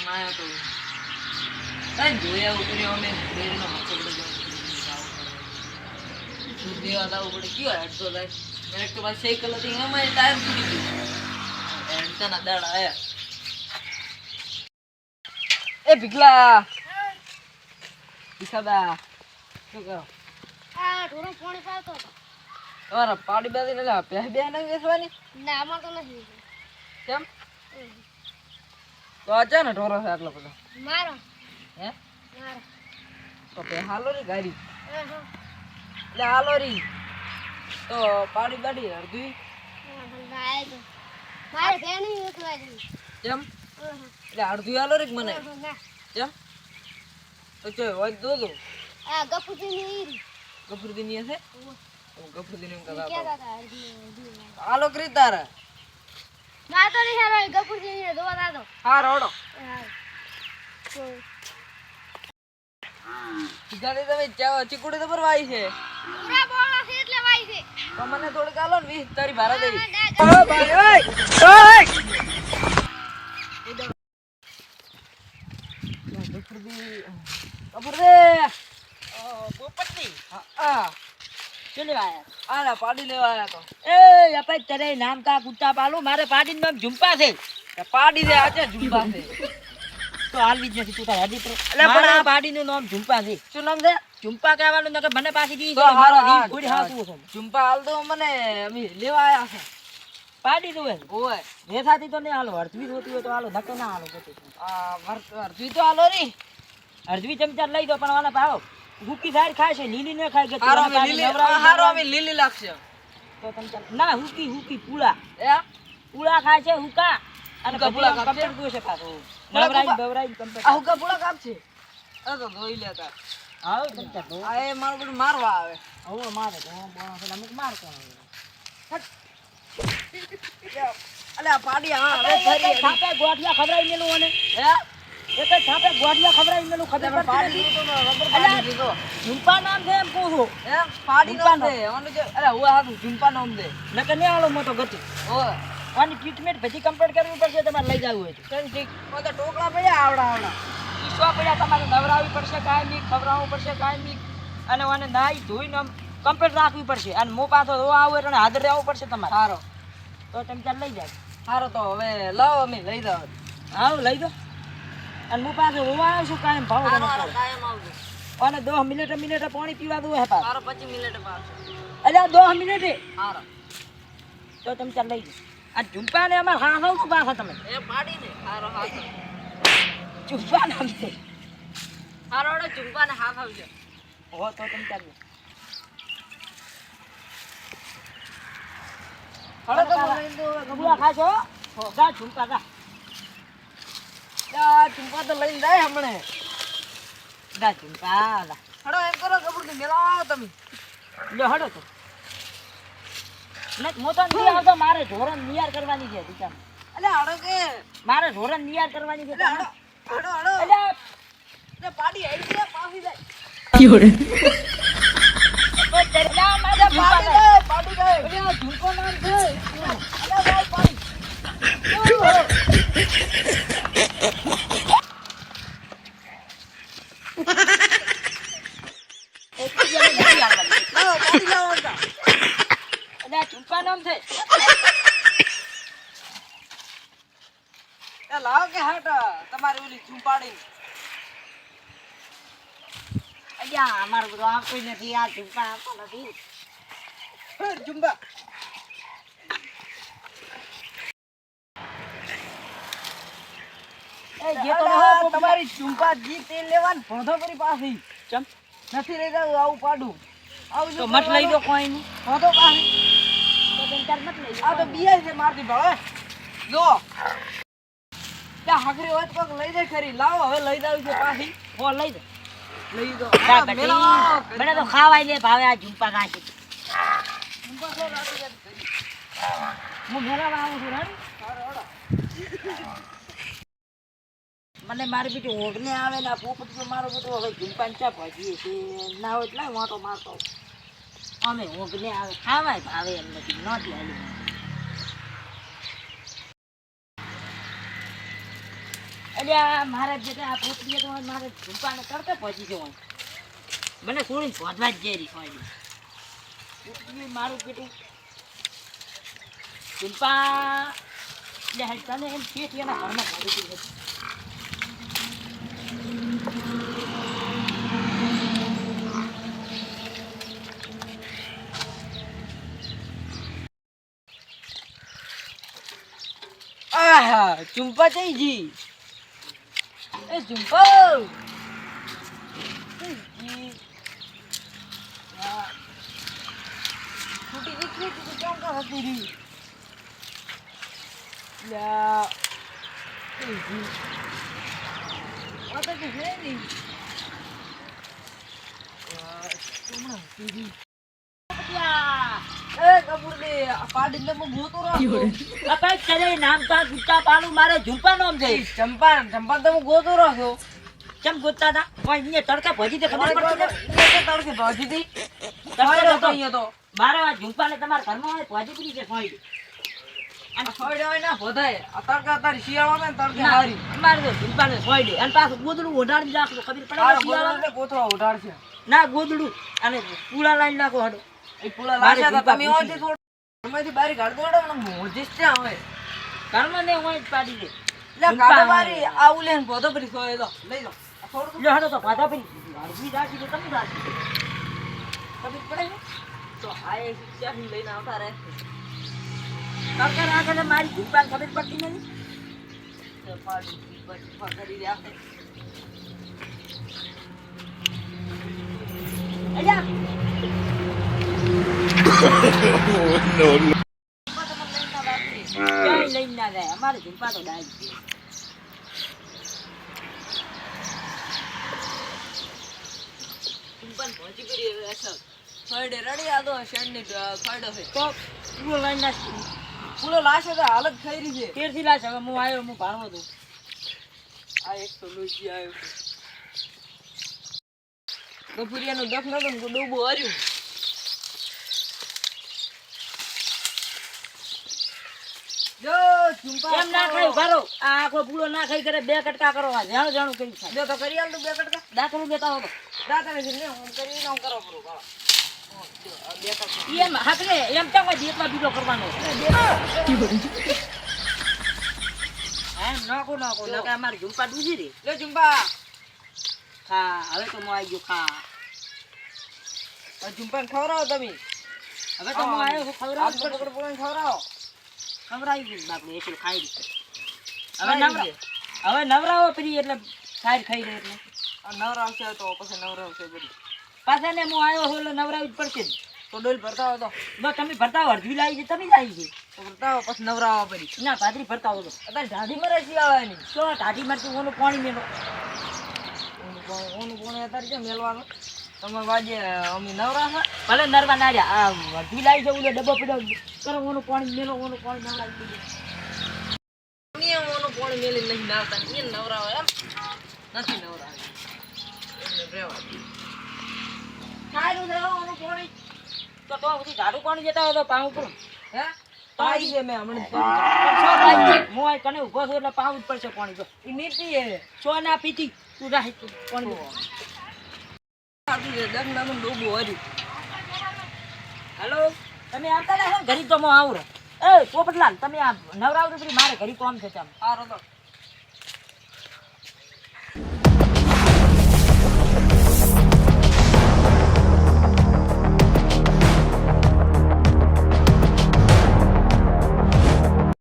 માયા તો કઈ જોયા ઉપરી અમે બેરનો મચ્છર બધો દૂધ દેવા દાવ પડે કયો હેડતો થાય મેં તો બસ સાયકલ હતી એમાં ટાયર તૂટી ગયું હેડતાના દાડા આયા એ ભીખલા ભીખાબા શું કરો આ ઢોરો પાણી પાતો તમારા પાડી બાજી ને બે બે નહીં વેચવાની ના અમાર તો નથી કેમ તો અચા ને ઢોરો છે આટલો બધો મારો હે મારો તો બે હાલો રી ગાડી હા એટલે હાલો રી તો પાડી બાડી અડધી ભાઈ તો મારે બે નહીં વેચવા દે કેમ એટલે અડધી હાલો રી મને ના કેમ તો ચો હોય દો દો આ ગપુજી ની ગફુરદી ની છે ગફુરદી ને કે કદા દાદા હાલો કરી તારા ના તો નહીં હારો ગપુજી ની દોવા દાદો હા રોડો હા ગાડી તમે ચીકુડી તો પરવાઈ છે પૂરા બોળા છે એટલે વાઈ છે તો મને થોડીક હાલો ને 20 તારી ભાડા દે ના, ઓ ભાઈ ઓય ઓય ગફુરદી પોપટની હા શું લેવા આયા? આલા પાડી લેવા આયા તો એ અપાઈ તારે નામ કા કુત્તા પાલું મારે પાડીનું નામ ઝુંપા છે પાડી દે આજે ઝુંબા છે તો હાલવી જ નથી તું તારે હજી એટલે પણ પણ આ આ પાડીનું નામ ઝુંપા છે શું નામ છે ઝુંપા કહેવાનું નકર મને પાછી દી તો મારો હા, રીંગ ઘોડી હાથ ઉભો છે. ઝુંપા હાલ તો મને અમે લેવા આયા છે પાડી દઉં એમ ઓય વેસાથી તો નહીં હાલો હરજવી જોતી હોય તો હાલો નકે ના હાલો પોતે આ વર્તી તો હાલો રી હરજવી ચમચા લઈ દો પણ વાલા ભાવ હુકી સાઈડ ખાય છે લીલી ન ખાય કે હારો અમે લીલી હારો અમે લીલી લાગશે તો ચમચા ના હુકી પૂળા એ પૂળા ખાય છે હુકા અને હુકા, પછી પૂળા આમ ખાય છે? કમ્પ્લીટ દોશે પાછો પૂળા નવરાઈ કુપા? બવરાઈ કમ્પ્લીટ આ હુકા પૂળા કાપ છે આ તો ધોઈ લેતા આવો ચમચા દો આ એ મારું બધું મારવા આવે હવે મારે તો બોણા પેલા અમુક માર કોણ અલે આ પાડી હા હવે હવે ફરી છાપે ગોઠિયા ખવડાવી મેલું અને હે એક જ છાપે ગોઠિયા ખવડાવી મેલું ખબર તમે પાડી પડતી લીધો તો રબર અલા, પાડી લીધો ઝુંપા નામ છે એમ કહું છું હે પાડી નો ઝુંપા દે ઓનું જે અરે હું હાથું ઝુંપા નો દે નકર નહીં આવડો મોટો ગતિ ઓય આની ટ્રીટમેન્ટ બધી કમ્પ્લીટ કરવી પડશે તમારે લઈ જવું હોય તો કઈ ઠીક તો ટોકલા પડ્યા આવડા આવડા ઈસવા પડ્યા તમારે નવરાવવી પડશે કાયમી ખવડાવવું પડશે કાયમી અને આને નાઈ ધોઈને આમ કમ્પ્લીટ રાખવી પડશે અને મો પાછો ધોવા આવું એટલે હાજર રહેવું પડશે તમારે સારો તો તમે ચાલ લઈ જાય સારો તો હવે લાવો અમે લઈ જાવ હા લઈ દો અને હું પાછો હોવા આવશું કાયમ ભાવ તમે કહો. કાયમ આવજો અને 10 મિનિટે પાણી પીવા દઉં હે પાછું સારો 25 મિનિટ પાછો અલ્યા 10 મિનિટે સારો તો તમે ચાલ લઈ જાઓ આ ઝુંપા ને અમારે હા હા પાછા તમે એ પાડી ને સારો હાથ ઝુંપા નામ છે સારો ઓડો ચુંપા ને હાથ આવજો હો તો તમે ચાલ હળો તો લઈ દો ગબુડા ખાશો જા ઝુંપા જા આ ચુંપા તો લઈને જાય હમણે જા ઝુંપા જા હળો એમ કરો કબૂર કે મેલાવો તમે લ્યો હડો તો નક મોતો નહીં આવતો મારે ધોરણ નિયાર કરવાની છે દુકાન અલે હળો કે મારે ધોરણ નિયાર કરવાની છે એટલે હળો હળો હળો અલ્યા એટલે પાડી આવી છે પાછી જાય કોઈ દરલા મારા પાડી ઝુંપા જાય પાડી જાય અલ્યા ઝુંપો નામ છે અલે ભાઈ પાડી એક બીજાને નથી આવડતું. લાવો પાડી લાવો અંદર. અલ્યા ઝુંપા નામ છે એ લાવો કે હટ તમારી ઓલી ચુંપાડી અલ્યા અમારું બધું આવતું નથી આ ઝુંપા આવતો નથી ચુંબા એ જે તો અલા, તમારી ચુંપા જી તેલ લેવાનું ભોંધો કરી પાછી ચમ નથી લઈ જાવ આવું પાડું આવું તો મત લઈ દો કોઈ નહીં ભોંધો પાછી તો તેમ તાર મત લઈ દો આ તો બીઆઈ છે મારતી ભળે જો ત્યાં હાકરી હોય તો કોક લઈ જાય ખરી લાવો હવે લઈ જાવ છે પાછી હો લઈ દો લઈ દો જા બટી મને તો ખાવાય લે ભાવે આ ઝુંપા નાખી ચુંપા તો રાતે રાતે કરી. હું મેળામાં આવું છું રાણી હારો, હારો. મને મારી બીટી ઓઢને આવે ને આ પોપટ તો મારો બધો હવે ઝુંપાને ચા ભાજીએ છે ના હોય એટલે વાંટો મારતો અમે ઓઢને આવે ખાવાય ભાવે એમ નથી નહોતી હાલી અલ્યા મારા બેટા આ પોતરીએ તો મારે ઝુંપાને તડકે પહોંચી જવાનું. મને છોડીને પહોંચવા જ જેરી હોય. પોતરીએ મારું બેટું ઝુંપા લે હાલ તને એમ શેઠ એના ઘરમાં ભાડી હતી. આહા ચુંપા થઈ જી એ ચુંપા છૂટી દીકરી તું કેમ કા હતી રી લા એ જી આ તો હે ની તુમણા તીરી એ કપૂર દે પાડી ને ગોતો રાખો આ કઈ કરે નામ તો ગુટ્ટા પાલું મારે ઝુંપા નામ છે. ચંપા ચંપા તો ગોતો રાખો કેમ ગોતતા હતા કોઈ અહીંયા તડકા ભજી દે ખબર પડતી નથી. તડકે ભાજી દી તડકે તો તો અહીંયા તો મારે આ ઝુંપાને તમારા ઘરમાં હોય ભજી પડી છે ફોઈ આ છોડ્યો હોય ના બધાય આ તડકા તારી શિયાળો ને તડકે ના, હારી અમારે તો ઝુંપાને ફોઈ દે અને પાછું ગોદડું ઓઢાડી નાખો ખબર પડે તારો ને શિયાળામાં? ગોદડો કોથળો ઉડાડ છે ના ગોદડું અને પૂળા લાઈન નાખો હડો એ પુલા મારે લાશા ઝુંપા તમે પૂછી ઓજી થોડ એમાંથી બારી કાઢ દોડો ને મોજીસ ક્યાં હોય ઘરમાં ને હોય જ પાડી દે લે ઝુંપા કાઢો બારી આ ઉલેન પોતો પરી સોય તો લઈ લો આ થોડું લ્યો હડો તો પાછા પડી હરવી રાખી તો તમે રાખી ખબર પડે ને તો આ એક ચાહી લઈને આવતા રહે તડકા રાખે ને મારી ઝુંપાને ખબર પડતી નથી. તો પાડી બસ પકડી દે આપણે અલ્યા ક્યાંય લઈને ના જાય અમારે ઝુંપા તો ડાય છે. ચુંપન પહોંચી કરી અસલ ફરડે રડી આદો શેડની ફરડો છે તો પૂરો લઈને નાખી પુલો લાશે તો હાલત થઈ રહી છે તેરથી લાશ હવે હું આવ્યો હું ભાણવો છું. આ એક તો લુચી આવ્યો ગપુરિયાનું દખ નતો ને ડૂબો હર્યું જો ચુંપા એમ ના ખાઈ ભરો આ આખો પૂરો ના ખાઈ કરે બે કટકા કરો આ જાણું જાણું કઈ થાય જો તો કરી આલ તું બે કટકા દાખલું દેતા હો તો દાતા ને ને હું કરી ન કરો કરો બે કટકા એમ હાકરે એમ તો કોઈ દેતવા બીજો કરવાનો એમ નાખો નાખો નકે અમારે ઝુંપા ડૂસી રે લે ચુંપા ખા હવે તો હું આવી ગયો ખા આ ચુંપાને ખવડાવો તમે હવે તો હું આવ્યો છું હાથ ખવડાવ પકડ પકડ ખવડાવો ખવડાવી ગયું બાપડું એટલે ખાઈ દીધું હવે ખાઈ નવરા લીધું. હવે નવરાવો પડી એટલે ખાઈ ખાઈ રહે એટલે આ નવરાવશે તો પછી નવરાવશે બધી પાછા ને હું આવ્યો છું એટલે નવરાવી જ પડશે જ. તો ડોલ ભરતા હો તો બસ તમે ભરતા અડધી લાવી છે તમે જ આવી છે તો ભરતા હો પછી નવરાવા પડી ના ભાદરી ભરતા હો તો અત્યારે ઢાઢી મરે શિયાળાની તો ટાઢી મારતી ઓનું પાણી મેલો ઓનું કોણે અત્યારે કેમ મેલવાનું તમે વાજે અમે નવરા છે ભલે નરવા ના રહ્યા આ અડધી લાવી છે ઓલો ડબ્બો પડ્યો કરો ઓનું પાણી મેલો ઓનું પાણી નવડાવી દીધું ઓનું પોણી મેલી નહીં નાવતા ને નવરાવે એમ નથી નવરાવે એટલે રહેવા દે. સારું છે ઓનું પાણી તો બધી ઝાડુ પાણી જતા હોય તો પાઉં ઉપર હે પાઈ છે મેં હમણાં હું આ કને ઊભો છું એટલે પાવું જ પડશે પાણી તો એ નીતિ હે સો ના પીતી તું રાહી તું પાણી પી. આપી દે દમ નાનું ડૂબું હર્યું હેલો તમે આવતા રહ્યા ઘરી તો હું આવું રે એ પોપટલાલ તમે આ નવરાવ તો મારે ઘરી કોમ છે ચાલ સારો તો